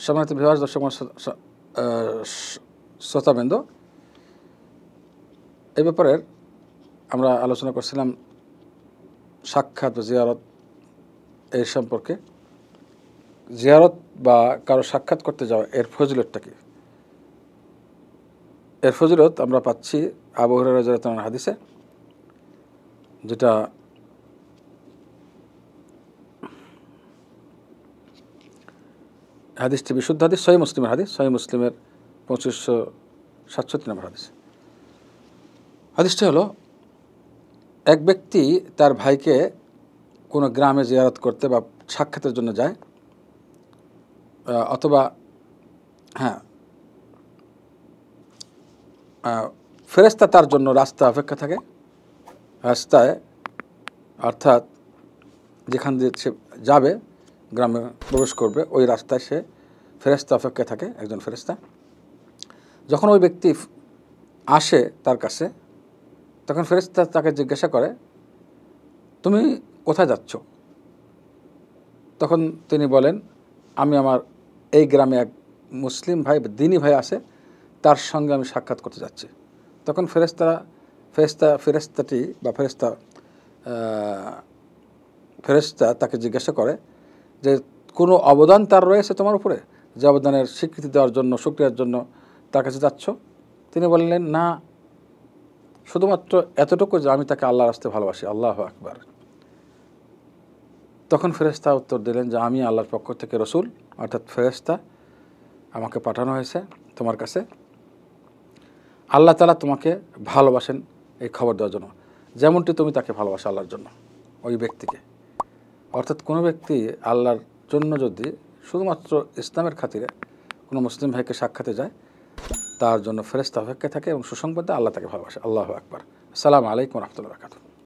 সম্মানিত ভিউয়ার্স, দর্শক শ্রোতাবৃন্দ, এই ব্যাপারে আমরা আলোচনা করছিলাম সাক্ষাৎ বা জিয়ারত এই সম্পর্কে। জিয়ারত বা কারো সাক্ষাৎ করতে যাওয়া এর ফজিলতটা কি? এর ফজিলত আমরা পাচ্ছি আবু হুরায়রা রাদিয়াল্লাহু আনহু হাদিসে, যেটা হাদিসটি বিশুদ্ধ হাদিস, সহিহ মুসলিমের হাদিস, সহিহ মুসলিমের 2567 নম্বর হাদিস। হাদিসটি হলো, এক ব্যক্তি তার ভাইকে কোনো গ্রামে জিয়ারত করতে বা সাক্ষাতের জন্য যায়, অথবা ফেরেশতা তার জন্য রাস্তা অপেক্ষা থাকে। রাস্তায় অর্থাৎ যেখান দিয়ে সে যাবে, গ্রামে প্রবেশ করবে, ওই রাস্তায় সে ফেরেশতা অপেক্ষায় থাকে, একজন ফেরেশতা। যখন ওই ব্যক্তি আসে তার কাছে, তখন ফেরেশতা তাকে জিজ্ঞাসা করে, তুমি কোথায় যাচ্ছ? তখন তিনি বলেন, আমি আমার এই গ্রামে এক মুসলিম ভাই, দিনী ভাই আছে, তার সঙ্গে আমি সাক্ষাৎ করতে যাচ্ছি। তখন ফেরেশতাটি বা ফেরেশতা তাকে জিজ্ঞাসা করে যে, কোনো অবদান তার রয়েছে তোমার উপরে, যে অবদানের স্বীকৃতি দেওয়ার জন্য, শুকরিয়ার জন্য তার কাছে যাচ্ছ? তিনি বললেন, না, শুধুমাত্র এতটুকু যে আমি তাকে আল্লাহর রাস্তায় ভালোবাসি। আল্লাহু আকবার। তখন ফেরেশতা উত্তর দিলেন যে, আমি আল্লাহর পক্ষ থেকে রসুল, অর্থাৎ ফেরেশতা আমাকে পাঠানো হয়েছে তোমার কাছে। আল্লাহ তাআলা তোমাকে ভালোবাসেন এই খবর দেওয়ার জন্য, যেমনটি তুমি তাকে ভালোবাসো আল্লাহর জন্য, ওই ব্যক্তিকে। অর্থাৎ কোনো ব্যক্তি আল্লাহর জন্য যদি শুধুমাত্র ইসলামের খাতিরে কোনো মুসলিম ভাইকে সাক্ষাতে যায়, তার জন্য ফেরেশতা অপেক্ষায় থাকে এবং সুসংবাদে আল্লাহ তাকে ভালোবাসে। আল্লাহু আকবার। আসসালামু আলাইকুম ওয়া রাহমাতুল্লাহি ওয়া বারাকাতুহু।